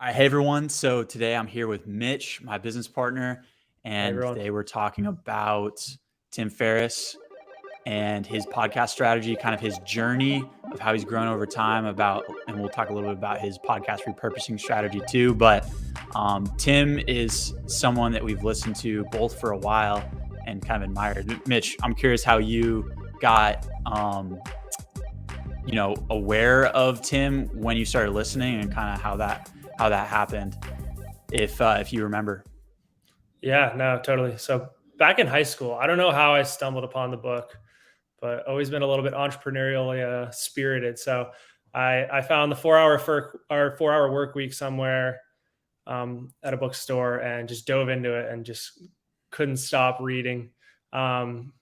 Hey everyone. So today I'm here with Mitch, my business partner, Hi, and everyone. today we're talking about Tim Ferriss and his podcast strategy, kind of his journey of how he's grown over time and we'll talk a little bit about his podcast repurposing strategy too. But Tim is someone that we've listened to both for a while and kind of admired. Mitch, I'm curious how you got, aware of Tim when you started listening and kind of how that happened, if you remember. Yeah, no, totally. So back in high school, I don't know how I stumbled upon the book, but always been a little bit entrepreneurially spirited. So I found the 4 hour work week somewhere at a bookstore and just dove into it and just couldn't stop reading. And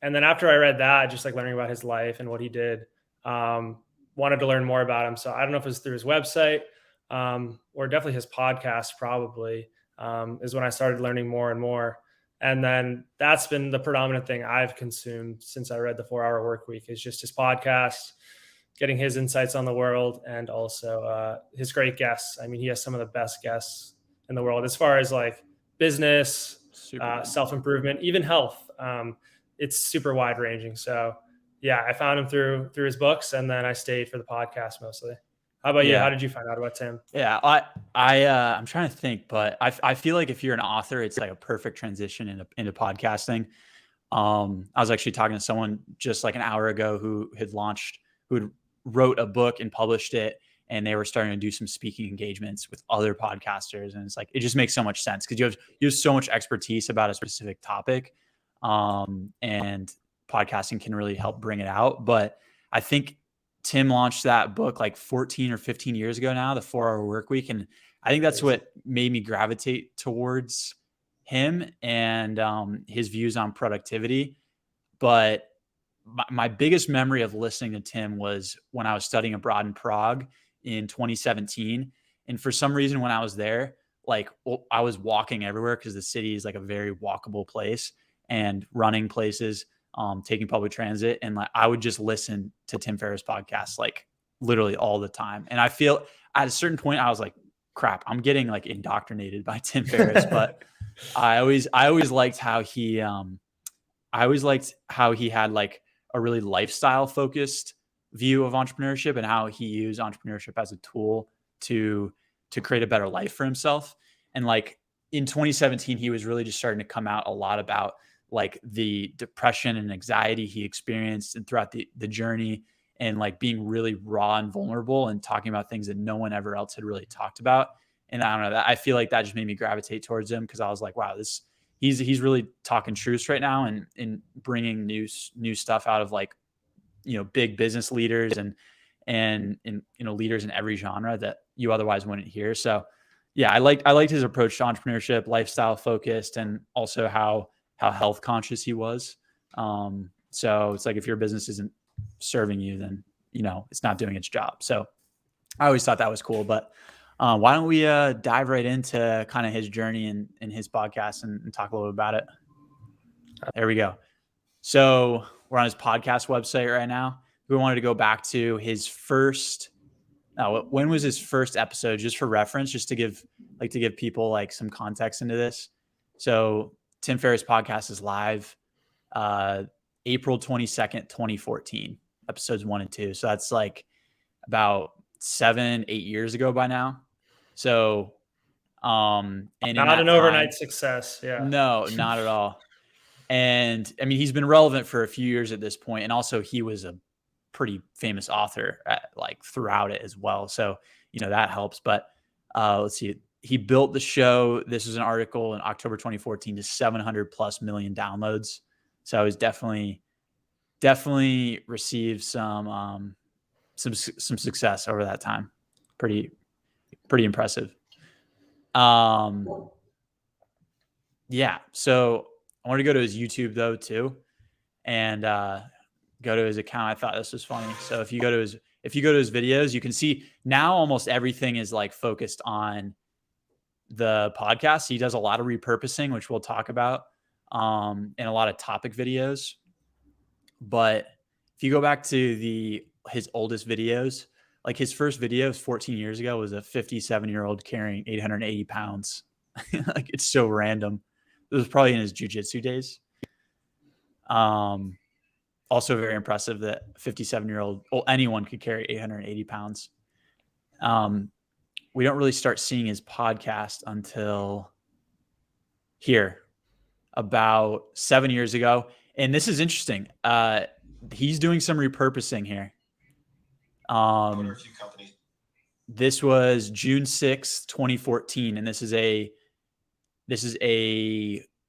then after I read that, just like learning about his life and what he did, wanted to learn more about him. So I don't know if it was through his website or definitely his podcast, probably is when I started learning more and more. And then that's been the predominant thing I've consumed since I read the 4 Hour Work Week is just his podcast, getting his insights on the world, and also his great guests. I mean, he has some of the best guests in the world as far as like business, self-improvement, even health. It's super wide ranging. So yeah, I found him through his books, and then I stayed for the podcast mostly. How about you? How did you find out about Tim? Yeah, I'm trying to think, but I feel like if you're an author, it's like a perfect transition into podcasting. I was actually talking to someone just like an hour ago who wrote a book and published it, and they were starting to do some speaking engagements with other podcasters, and it's like it just makes so much sense because you have so much expertise about a specific topic, and podcasting can really help bring it out. But I think Tim launched that book like 14 or 15 years ago now, the 4 Hour Work Week. And I think that's what made me gravitate towards him and his views on productivity. But my biggest memory of listening to Tim was when I was studying abroad in Prague in 2017. And for some reason, when I was there, like I was walking everywhere because the city is like a very walkable place and running places, taking public transit. And like, I would just listen to Tim Ferriss podcast, like literally all the time. And I feel at a certain point, I was like, crap, I'm getting like indoctrinated by Tim Ferriss. But I always liked how he had like a really lifestyle focused view of entrepreneurship and how he used entrepreneurship as a tool to create a better life for himself. And like in 2017, he was really just starting to come out a lot about like the depression and anxiety he experienced and throughout the journey, and like being really raw and vulnerable and talking about things that no one ever else had really talked about. And I don't know, that I feel like that just made me gravitate towards him because I was like, wow, he's really talking truths right now and bringing new stuff out of like, big business leaders and leaders in every genre that you otherwise wouldn't hear. So yeah, I liked his approach to entrepreneurship, lifestyle focused, and also how health conscious he was. So it's like if your business isn't serving you, then it's not doing its job. So I always thought that was cool. But why don't we dive right into kind of his journey and his podcast and talk a little bit about it? There we go. So we're on his podcast website right now. We wanted to go back to his first. When was his first episode? Just for reference, just to give people like some context into this. So Tim Ferriss Podcast is live April 22nd, 2014, episodes 1 and 2. So that's like about 7-8 years ago by now. So and not an overnight success. Yeah. No, not at all. And I mean, he's been relevant for a few years at this point. And also he was a pretty famous author like throughout it as well. So, that helps. But let's see. He built the show. This was an article in October 2014 to 700+ million downloads. So he's definitely received some success over that time. Pretty impressive. Yeah. So I want to go to his YouTube though too, and go to his account. I thought this was funny. So if you go to his videos, you can see now almost everything is like focused on the podcast. He does a lot of repurposing, which we'll talk about, and a lot of topic videos. But if you go back to his oldest videos, Like his first video 14 years ago was a 57-year-old carrying 880 pounds. Like it's so random. It was probably in his jiu-jitsu days. Also very impressive that 57-year-old, well, anyone could carry 880 pounds. We don't really start seeing his podcast until here, about 7 years ago. And this is interesting. He's doing some repurposing here. This was June 6th, 2014. And this is a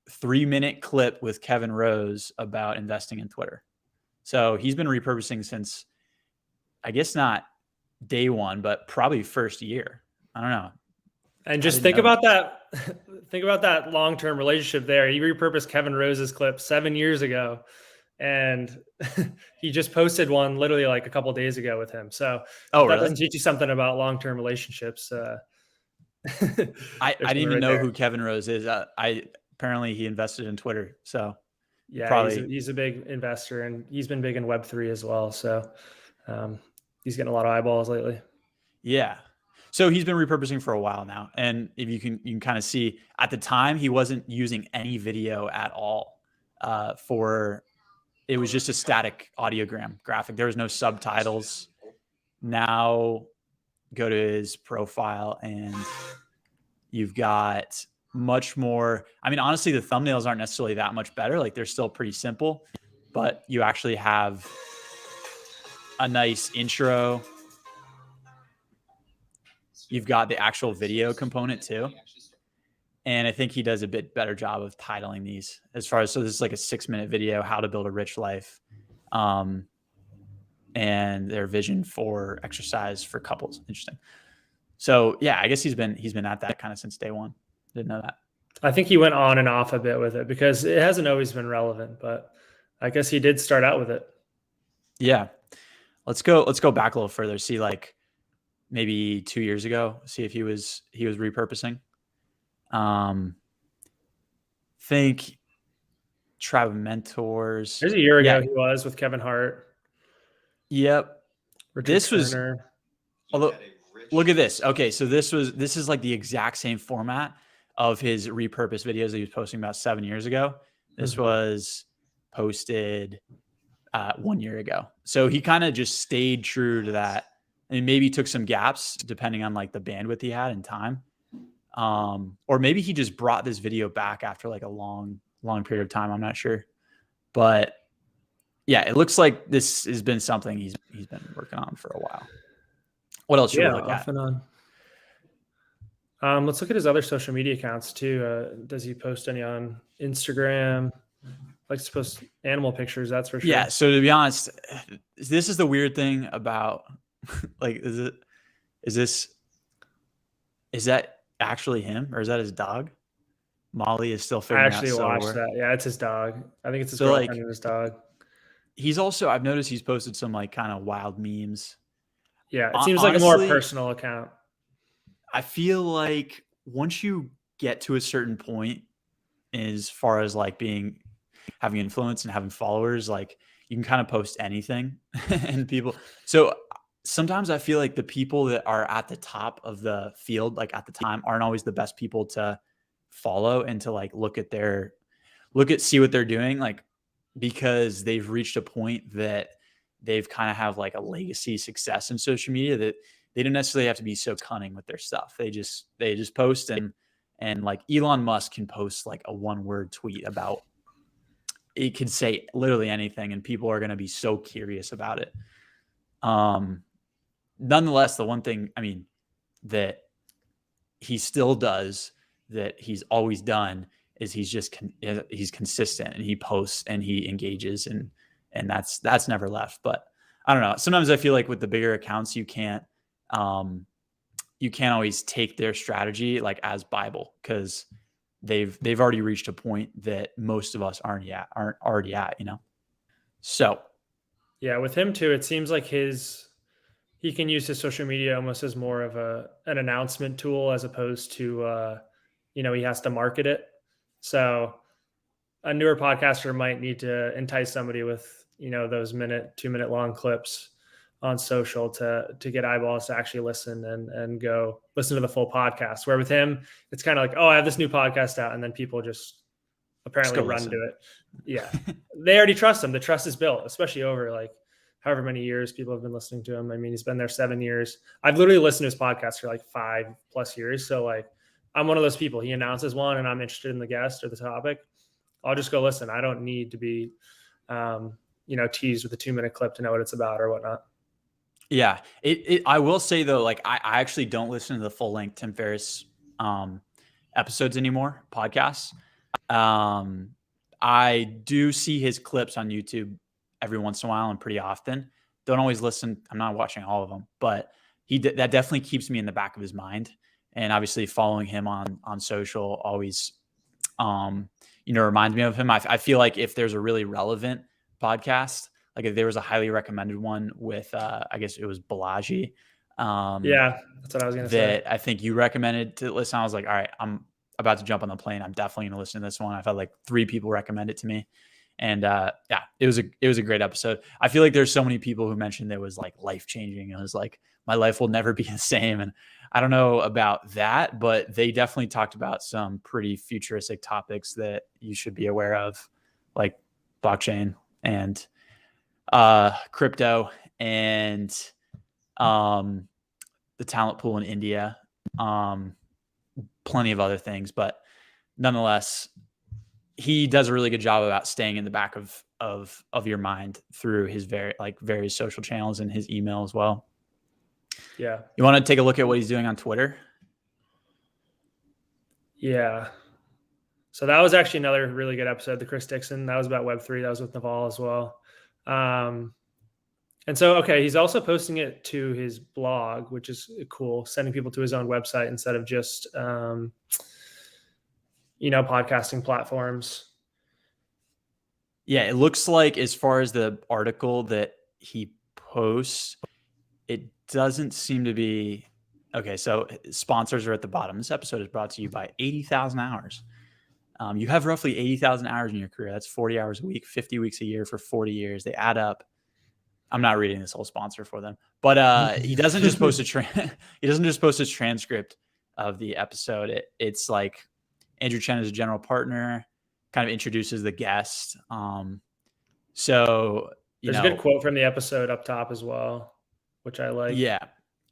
3-minute clip with Kevin Rose about investing in Twitter. So he's been repurposing since, I guess not day one, but probably first year. I don't know. And just think about that. Think about that long-term relationship there. He repurposed Kevin Rose's clip 7 years ago, and he just posted one literally like a couple of days ago with him. So that really? doesn't teach you something about long-term relationships. I didn't even know who Kevin Rose is. Apparently he invested in Twitter. So yeah, he's a big investor, and he's been big in Web3 as well. So he's getting a lot of eyeballs lately. Yeah. So he's been repurposing for a while now. And if you can kind of see at the time, he wasn't using any video at all it was just a static audiogram graphic. There was no subtitles. Now go to his profile and you've got much more. I mean, honestly, the thumbnails aren't necessarily that much better. Like they're still pretty simple, but you actually have a nice intro. You've got the actual video component too. And I think he does a bit better job of titling these as far as, so this is like a 6-minute video, how to build a rich life. And their vision for exercise for couples. Interesting. So yeah, I guess he's been at that kind of since day one. Didn't know that. I think he went on and off a bit with it because it hasn't always been relevant, but I guess he did start out with it. Yeah. Let's go back a little further. See, like maybe 2 years ago, see if he was repurposing. Think Tribe of Mentors. There's a year ago he was with Kevin Hart. Yep. This was, although, look at this. Okay. So this is like the exact same format of his repurposed videos that he was posting about 7 years ago. This was posted 1 year ago. So he kind of just stayed true to that, and maybe took some gaps depending on like the bandwidth he had and time. Or maybe he just brought this video back after like a long period of time. I'm not sure, but yeah, it looks like this has been something he's been working on for a while. What else should we look at? And on. Let's look at his other social media accounts too. Does he post any on Instagram? Likes to post animal pictures, that's for sure. Yeah. So to be honest, this is the weird thing about like, is that actually him or is that his dog? Molly is still figuring out. I actually watched that. Yeah, it's his dog. I think it's his girlfriend and his dog. He's also, I've noticed he's posted some like kind of wild memes. Yeah, it seems like a more personal account. I feel like once you get to a certain point as far as like having influence and having followers, like you can kind of post anything and people. So sometimes I feel like the people that are at the top of the field, like at the time, aren't always the best people to follow and to like see what they're doing, like because they've reached a point that they've kind of have like a legacy success in social media that they don't necessarily have to be so cunning with their stuff. They just post and like Elon Musk can post like a 1-word tweet about, it could say literally anything and people are going to be so curious about it. Nonetheless, the one thing, I mean, that he still does that he's always done is he's consistent and he posts and he engages and that's never left. But I don't know. Sometimes I feel like with the bigger accounts, you can't always take their strategy like as Bible because they've already reached a point that most of us aren't already at, you know? So yeah, with him too, it seems like he can use his social media almost as more of an announcement tool as opposed to, he has to market it. So a newer podcaster might need to entice somebody with, those 2-minute long clips on social to get eyeballs to actually listen and go listen to the full podcast. Where with him, it's kind of like, oh, I have this new podcast out, and then people just apparently run to it. Yeah. They already trust him. The trust is built, especially over like however many years people have been listening to him. I mean, he's been there 7 years. I've literally listened to his podcast for like 5+ years. So like, I'm one of those people. He announces one and I'm interested in the guest or the topic, I'll just go listen. I don't need to be, teased with a 2-minute clip to know what it's about or whatnot. Yeah. I will say though, like I actually don't listen to the full length Tim Ferriss episodes anymore, podcasts. I do see his clips on YouTube every once in a while and pretty often. Don't always listen. I'm not watching all of them, but that definitely keeps me in the back of his mind. And obviously following him on social always, reminds me of him. I feel like if there's a really relevant podcast, like if there was a highly recommended one with, I guess it was Balaji. Yeah, that's what I was going to say. That I think you recommended to listen. I was like, all right, I'm about to jump on the plane. I'm definitely going to listen to this one. I've had like 3 people recommend it to me. And it was a great episode. I feel like there's so many people who mentioned it was like life-changing. It was like, my life will never be the same. And I don't know about that, but they definitely talked about some pretty futuristic topics that you should be aware of, like blockchain and crypto and the talent pool in India, plenty of other things, but nonetheless, he does a really good job about staying in the back of your mind through his various social channels and his email as well. Yeah. You want to take a look at what he's doing on Twitter? Yeah. So that was actually another really good episode, the Chris Dixon. That was about Web3. That was with Naval as well. And so, okay, he's also posting it to his blog, which is cool, sending people to his own website instead of just, podcasting platforms. Yeah, it looks like as far as the article that he posts, it doesn't seem to be okay. So sponsors are at the bottom. This episode is brought to you by 80,000 hours. You have roughly 80,000 hours in your career. That's 40 hours a week, 50 weeks a year for 40 years. They add up. I'm not reading this whole sponsor for them, but he doesn't just post a transcript of the episode. It's like Andrew Chen is a general partner, kind of introduces the guest. So there's a good quote from the episode up top as well, which I like. Yeah,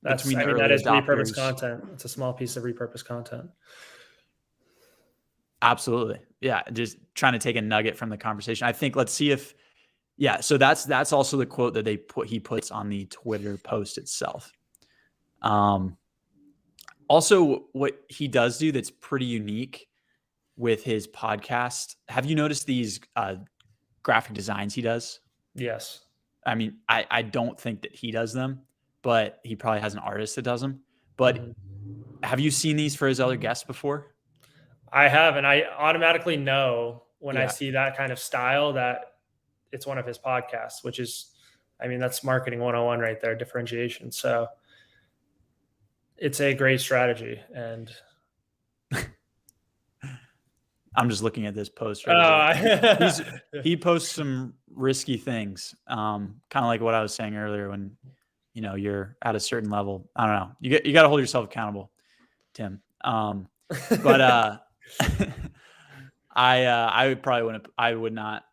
that is repurposed content. It's a small piece of repurposed content. Absolutely, yeah. Just trying to take a nugget from the conversation. I think let's see if. Yeah, so that's also the quote that he puts on the Twitter post itself. Also, what he does do that's pretty unique with his podcast. Have you noticed these graphic designs he does? Yes. I mean, I don't think that he does them, but he probably has an artist that does them. But have you seen these for his other guests before? I have, and I automatically know when I see that kind of style that it's one of his podcasts, which is, I mean, that's marketing 101 right there, differentiation. So it's a great strategy. And I'm just looking at this post. He posts some risky things, kind of like what I was saying earlier when, you're at a certain level. I don't know. You got to hold yourself accountable, Tim. But I would not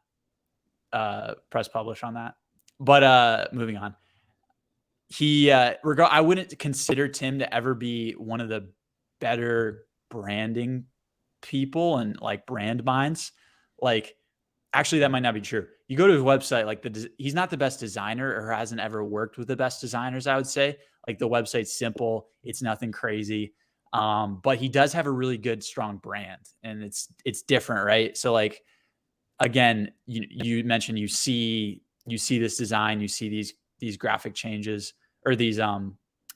press publish on that. But moving on, I wouldn't consider Tim to ever be one of the better branding people and like brand minds. Like, actually, that might not be true. You go to his website, like he's not the best designer or hasn't ever worked with the best designers, I would say. Like the website's simple. It's nothing crazy. But he does have a really good, strong brand, and it's different, right? So like, again, you mentioned you see this design, you see these graphic changes or these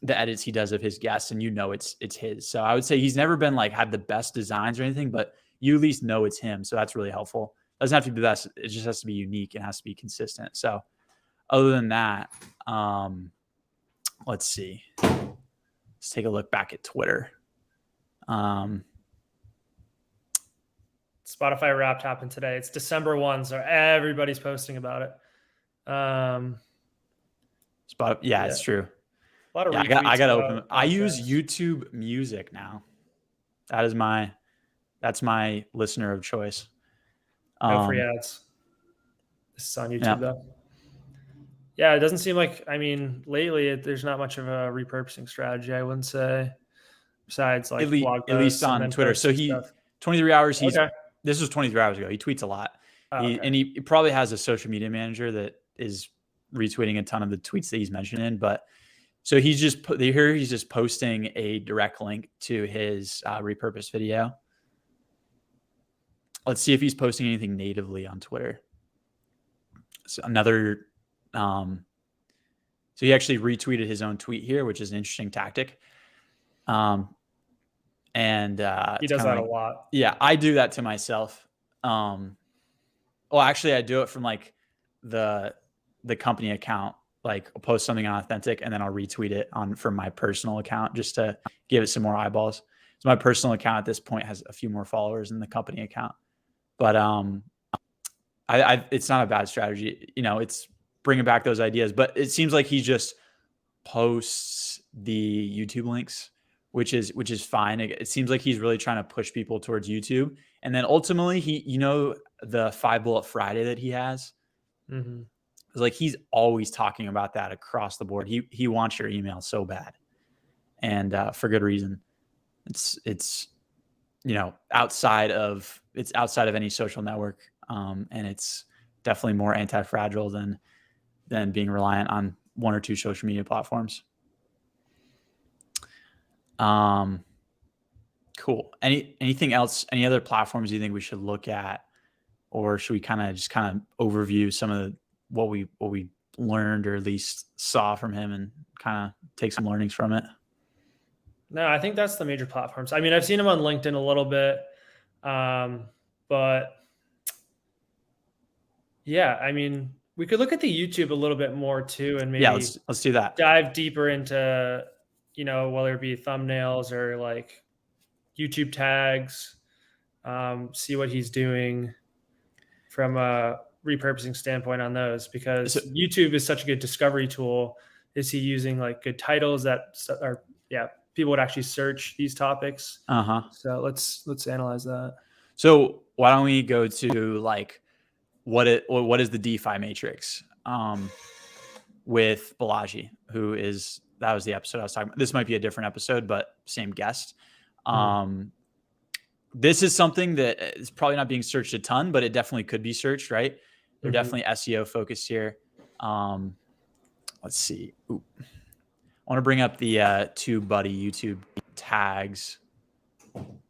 the edits he does of his guests, and it's his. So I would say he's never been like had the best designs or anything, but you at least know it's him. So that's really helpful. It doesn't have to be the best. It just has to be unique and has to be consistent. So other than that, let's see. Let's take a look back at Twitter. Spotify Wrapped happened today. It's December 1, so everybody's posting about it. But yeah, it's true. A lot of Yeah, retweets. I got to open. I use YouTube Music now. That's my listener of choice. No free ads. This is on YouTube Yeah. though. Yeah, it doesn't seem like, I mean, lately there's not much of a repurposing strategy, I wouldn't say, besides like blog posts, at least on Twitter. So 23 hours. This was 23 hours ago. He tweets a lot. And he probably has a social media manager that is retweeting a ton of the tweets that he's mentioning. But so he's just posting a direct link to his repurposed video. Let's see if he's posting anything natively on Twitter. So so he actually retweeted his own tweet here, which is an interesting tactic. And he does that a lot. Yeah, I do that to myself. Well, actually, I do it from like the company account. Like I'll post something on Authentic and then I'll retweet it from my personal account just to give it some more eyeballs. So my personal account at this point has a few more followers than the company account. But it's not a bad strategy. It's bringing back those ideas. But it seems like he just posts the YouTube links, which is fine. It seems like he's really trying to push people towards YouTube. And then ultimately, the 5 Bullet Friday that he has, it's like he's always talking about that across the board. He wants your email so bad, and for good reason. It's outside of any social network, and it's definitely more anti-fragile than being reliant on one or two social media platforms. Cool. Anything else? Any other platforms you think we should look at, or should we kind of overview some of what we learned or at least saw from him and kind of take some learnings from it? No, I think that's the major platforms. I mean, I've seen him on LinkedIn a little bit, but yeah, I mean, we could look at the YouTube a little bit more too, and maybe let's do that. Dive deeper into, whether it be thumbnails or like YouTube tags, see what he's doing from a repurposing standpoint on those, because YouTube is such a good discovery tool. Is he using like good titles that are, people would actually search these topics? So let's analyze that. So why don't we go to like what is the DeFi matrix with Balaji, that was the episode I was talking about. This might be a different episode, but same guest. This is something that is probably not being searched a ton, but it definitely could be searched, right? They're definitely SEO focused here. Let's see. I want to bring up the TubeBuddy YouTube tags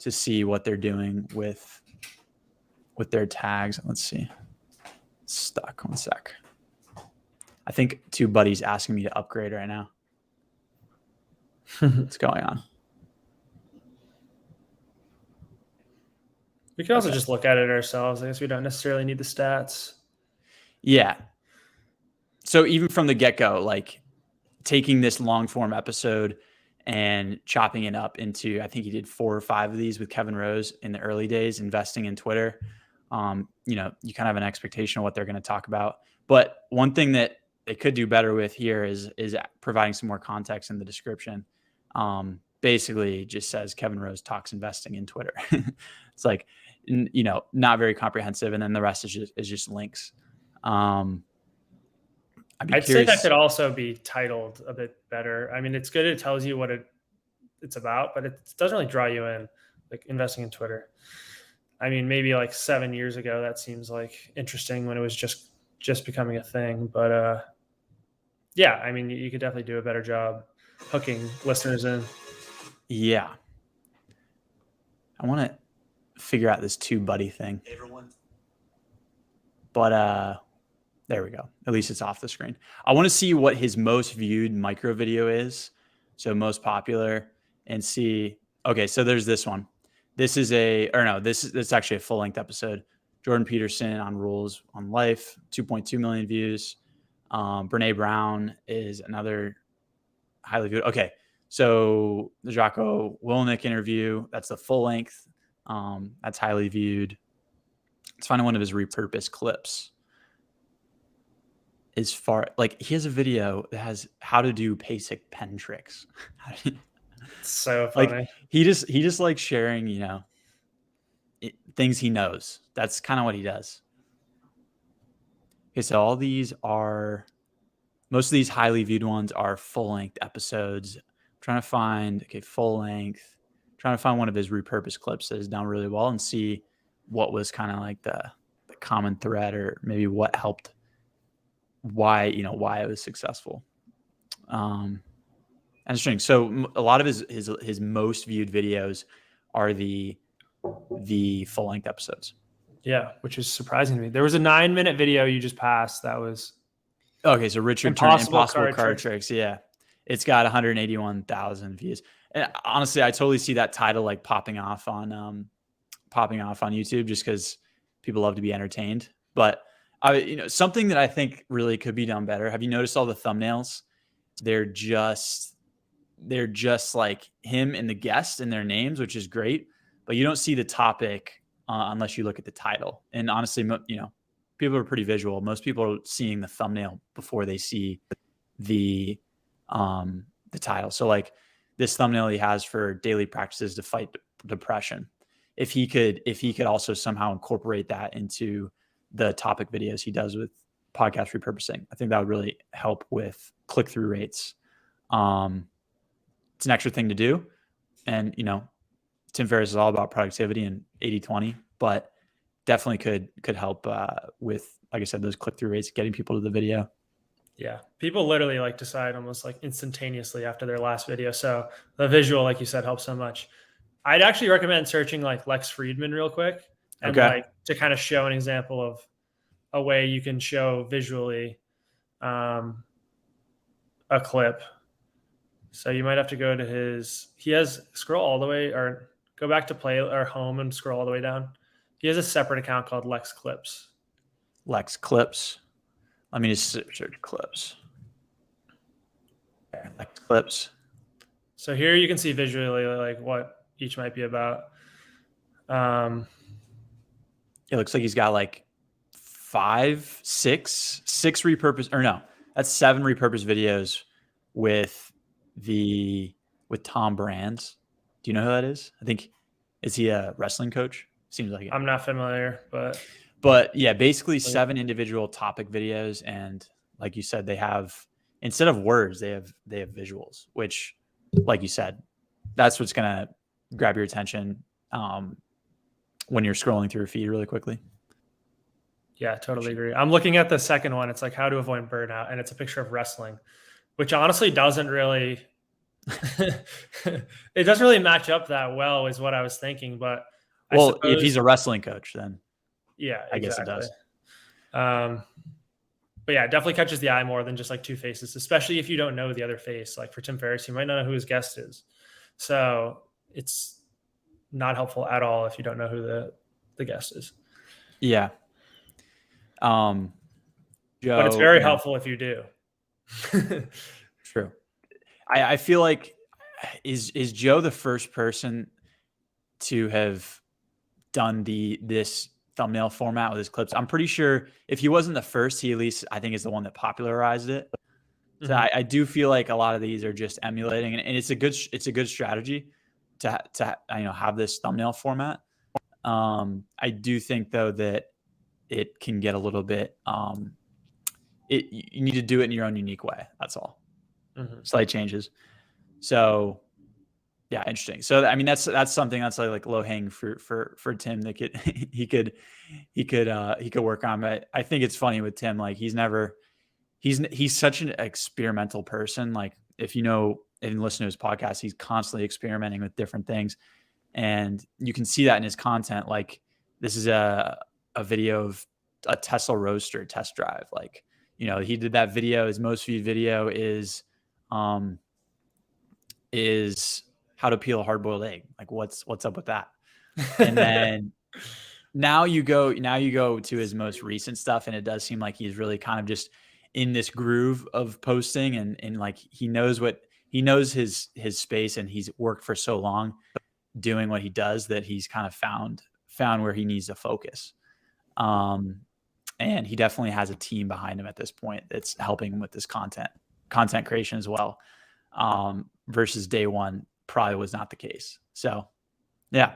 to see what they're doing with their tags. Let's see. Stuck. 1 sec. I think TubeBuddy's asking me to upgrade right now. What's going on? We can also just look at it ourselves. I guess we don't necessarily need the stats. Yeah. So even from the get-go, like taking this long form episode and chopping it up into, I think he did 4 or 5 of these with Kevin Rose in the early days, investing in Twitter. You kind of have an expectation of what they're going to talk about. But one thing that they could do better with here is providing some more context in the description. Basically just says Kevin Rose talks investing in Twitter. It's like, not very comprehensive. And then the rest is just links. I'd say that could also be titled a bit better. I mean, it's good. It tells you what it's about, but it doesn't really draw you in, like investing in Twitter. I mean, maybe like 7 years ago, that seems like interesting when it was just becoming a thing. But yeah, I mean, you could definitely do a better job hooking listeners in. Yeah. I want to figure out this TubeBuddy thing. Everyone. But there we go. At least it's off the screen. I want to see what his most viewed micro video is. So most popular, and see. Okay, so there's this one. This is it's actually a full length episode. Jordan Peterson on rules on life, 2.2 million views. Brene Brown is another highly viewed. Okay, so the Jocko Willenick interview, that's the full length. That's highly viewed. Let's find one of his repurposed clips. as far, like, he has a video that has how to do basic pen tricks. So Like, funny. he just likes sharing, things he knows. That's kind of what he does. Okay, so most of these highly viewed ones are full-length episodes. I'm trying to find, full length. Trying to find one of his repurposed clips that has done really well and see what was kind of like the common thread, or maybe what helped, why it was successful. Interesting. So a lot of his most viewed videos are the full-length episodes. Yeah, which is surprising to me. There was a 9-minute video you just passed that was okay. So Richard Impossible card tricks. Yeah, it's got 181,000 views. And honestly, I totally see that title like popping off on YouTube, just because people love to be entertained. But something that I think really could be done better. Have you noticed all the thumbnails? They're just like him and the guest and their names, which is great, but you don't see the topic unless you look at the title. And honestly, people are pretty visual. Most people are seeing the thumbnail before they see the title. So like this thumbnail he has for daily practices to fight depression. If he could also somehow incorporate that into the topic videos he does with podcast repurposing, I think that would really help with click-through rates. It's an extra thing to do. And, Tim Ferriss is all about productivity and 80-20, but definitely could help with, like I said, those click-through rates, getting people to the video. Yeah. People literally like decide almost like instantaneously after their last video. So the visual, like you said, helps so much. I'd actually recommend searching like Lex Friedman real quick and like to kind of show an example of a way you can show visually a clip. So you might have to go to scroll all the way, or go back to play or home and scroll all the way down. He has a separate account called Lex Clips. Lex Clips. Let me just search clips. Lex Clips. So here you can see visually like what each might be about. It looks like he's got like 6 repurposed, or no, that's 7 repurposed videos with Tom Brands. Do you know who that is? Is he a wrestling coach? Seems like it. I'm not familiar, but yeah, basically 7 individual topic videos. And like you said, they have, instead of words, they have visuals, which, like you said, that's what's going to grab your attention when you're scrolling through your feed really quickly. Yeah, totally agree. I'm looking at the second one. It's like how to avoid burnout. And it's a picture of wrestling, which honestly doesn't really, it doesn't really match up that well is what I was thinking. But if he's a wrestling coach, then yeah, I guess it does. But yeah, it definitely catches the eye more than just like 2 faces, especially if you don't know the other face. Like for Tim Ferriss, you might not know who his guest is. So it's not helpful at all if you don't know who the guest is. Yeah. But it's very helpful if you do. True. I feel like is Joe the first person to have done this thumbnail format with his clips? I'm pretty sure if he wasn't the first, he at least, I think, is the one that popularized it. So I do feel like a lot of these are just emulating, and it's a good strategy to have this thumbnail format. I do think though that it can get a little bit you need to do it in your own unique way. That's all. Slight changes. So yeah, interesting. So I mean, that's something that's like low hanging fruit for Tim that he could work on. But I think it's funny with Tim, like he's such an experimental person. Like if you know and listen to his podcast, he's constantly experimenting with different things, and you can see that in his content. Like this is a video of a Tesla Roadster test drive. Like, he did that video. His most viewed video is how to peel a hard-boiled egg. Like what's up with that? And then now you go to his most recent stuff, and it does seem like he's really kind of just in this groove of posting, and like he knows his space, and he's worked for so long doing what he does that he's kind of found where he needs to focus. And he definitely has a team behind him at this point that's helping him with this content creation as well. Versus day one probably was not the case. So yeah.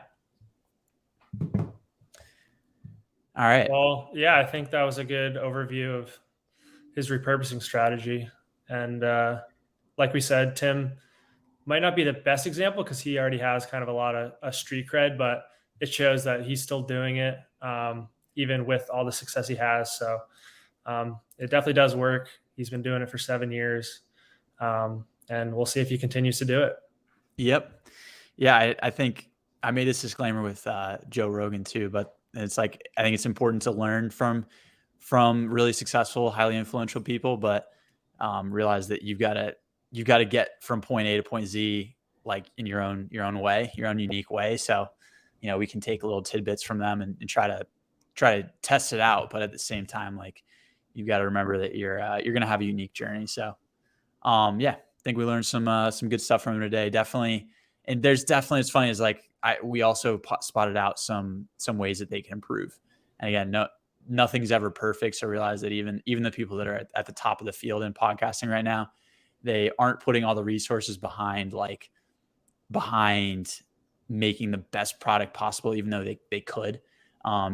All right. Well, yeah, I think that was a good overview of his repurposing strategy. And like we said, Tim might not be the best example because he already has kind of a lot of a street cred, but it shows that he's still doing it, even with all the success he has. So it definitely does work. He's been doing it for 7 years, and we'll see if he continues to do it. Yep. Yeah, I think I made this disclaimer with Joe Rogan too, but it's like I think it's important to learn from really successful, highly influential people, but realize that you've got to get from point A to point Z like in your own way, your own unique way. So, we can take little tidbits from them and try to test it out, but at the same time, like you've got to remember that you're going to have a unique journey. So, yeah, I think we learned some good stuff from him today. Definitely. And there's definitely, it's funny is like, we also spotted out some ways that they can improve. And again, nothing's ever perfect. So realize that even the people that are at the top of the field in podcasting right now, they aren't putting all the resources behind making the best product possible, even though they could,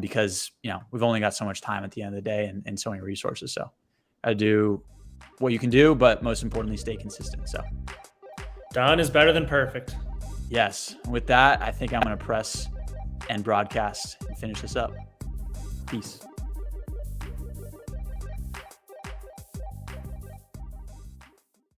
because, we've only got so much time at the end of the day and so many resources. So I do what you can do, but most importantly, stay consistent. So done is better than perfect. Yes. With that, I think I'm going to press end broadcast and finish this up. Peace.